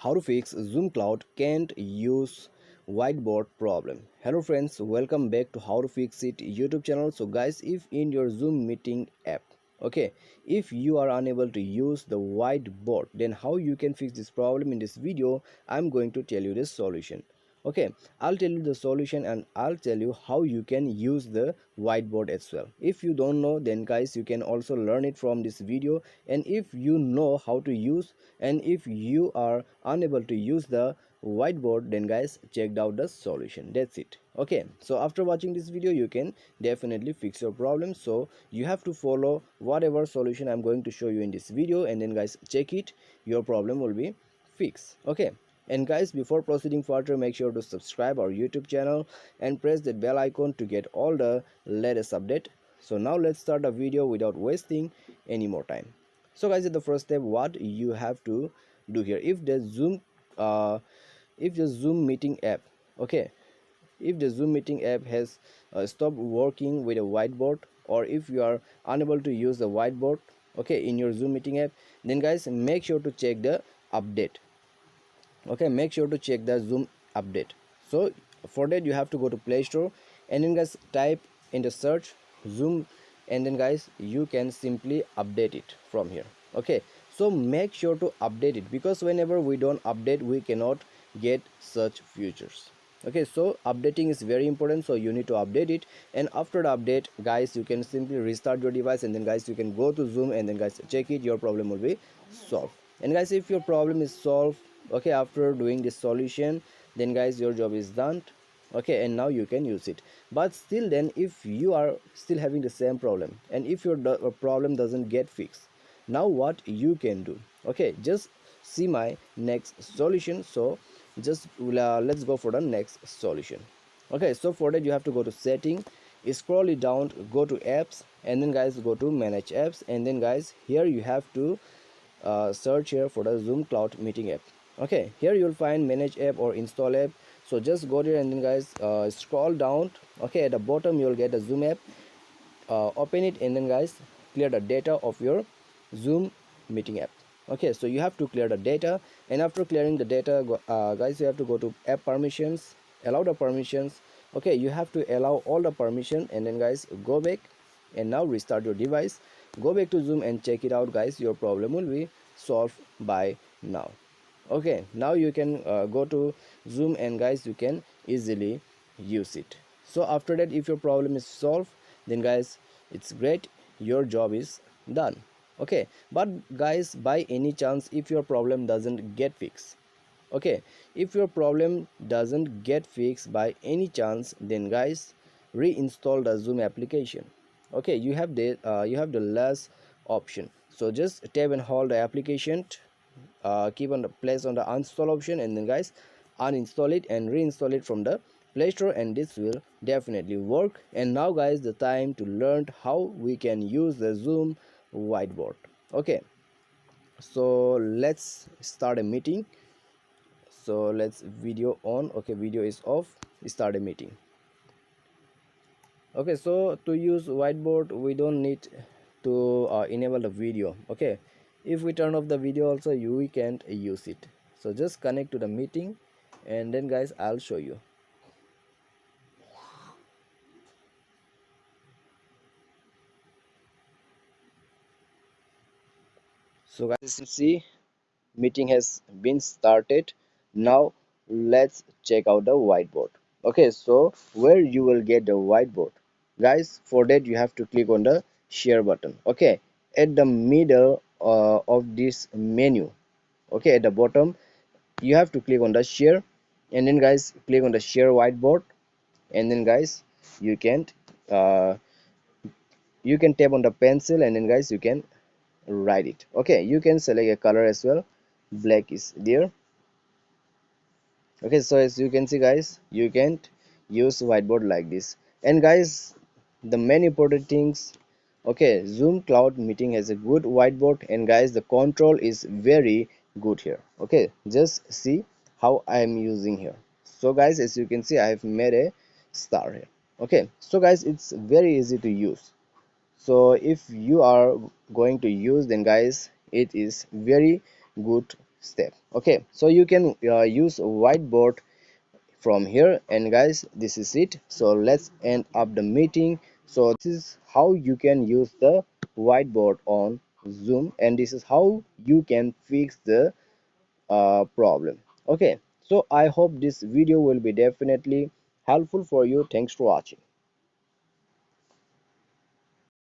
How to fix Zoom Cloud can't use whiteboard problem. Hello friends, welcome back to How to Fix It YouTube channel. So guys, if in your Zoom meeting app, okay, if you are unable to use the whiteboard, then how you can fix this problem? In this video I'm going to tell you the solution. Okay, I'll tell you the solution and I'll tell you how you can use the whiteboard as well. If you don't know, then guys, you can also learn it from this video. And if you know how to use, and if you are unable to use the whiteboard, then guys, check out the solution. That's it. Okay, so after watching this video you can definitely fix your problem. So you have to follow whatever solution I'm going to show you in this video, and then guys, check it, your problem will be fixed. Okay, and guys, before proceeding further, make sure to subscribe our YouTube channel and press that bell icon to get all the latest update. So now let's start the video without wasting any more time. So guys, at the first step, what you have to do here, uh if the Zoom meeting app, okay, if the Zoom meeting app has stopped working with a whiteboard, or if you are unable to use the whiteboard, okay, in your Zoom meeting app, then guys, make sure to check the update. Okay, make sure to check the Zoom update. So for that you have to go to Play Store, and then guys, type in the search Zoom, and then guys, you can simply update it from here. Okay, so make sure to update it, because whenever we don't update, we cannot get such features. Okay, so updating is very important, so you need to update it. And after the update, guys, you can simply restart your device, and then guys, you can go to Zoom, and then guys, check it, your problem will be solved. And guys, if your problem is solved, okay, after doing this solution, then guys, your job is done. Okay, and now you can use it. But still, then if you are still having the same problem, and if your problem doesn't get fixed, now what you can do? Okay, just see my next solution. So just let's go for the next solution. Okay, so for that you have to go to setting, scroll it down, go to apps, and then guys, go to manage apps, and then guys, here you have to search here for the Zoom Cloud meeting app. Okay, here you'll find manage app or install app. So just go there, and then guys, scroll down. Okay, at the bottom you'll get the Zoom app. Open it, and then guys, clear the data of your Zoom meeting app. Okay, so you have to clear the data, and after clearing the data, guys, you have to go to app permissions, allow the permissions. Okay, you have to allow all the permission, and then guys, go back, and now restart your device, go back to Zoom and check it out. Guys, your problem will be solved by now. Okay, now you can go to Zoom, and guys, you can easily use it. So after that, if your problem is solved, then guys, it's great, your job is done. Okay, but guys, by any chance, if your problem doesn't get fixed, okay, if your problem doesn't get fixed by any chance, then guys, reinstall the Zoom application. Okay, you have the last option. So just tap and hold the application, keep on the place on the uninstall option, and then guys, uninstall it and reinstall it from the Play Store, and this will definitely work. And now guys, the time to learn how we can use the Zoom whiteboard. Okay, so let's start a meeting. So let's video on. Okay, video is off, start a meeting. Okay, so to use whiteboard, we don't need to enable the video. Okay, if we turn off the video also, we can't use it. So just connect to the meeting, and then guys, I'll show you. So guys, you see, meeting has been started. Now let's check out the whiteboard. Okay, so where you will get the whiteboard, guys, for that you have to click on the share button. Okay, at the middle of this menu. Okay, at the bottom you have to click on the share, and then guys, click on the share whiteboard, and then guys, you can uh, tap on the pencil, and then guys, you can write it. Okay, you can select a color as well, black is there. Okay, so as you can see guys, you can use whiteboard like this. And guys, the main important things, okay, Zoom Cloud meeting has a good whiteboard, and guys, the control is very good here. Okay, just see how I am using here. So guys, as you can see, I have made a star here. Okay, so guys, it's very easy to use. So if you are going to use, then guys, it is very good step. Okay, so you can use whiteboard from here. And guys, this is it, so let's end up the meeting. So this is how you can use the whiteboard on Zoom, and this is how you can fix the problem. Okay, so I hope this video will be definitely helpful for you. Thanks for watching.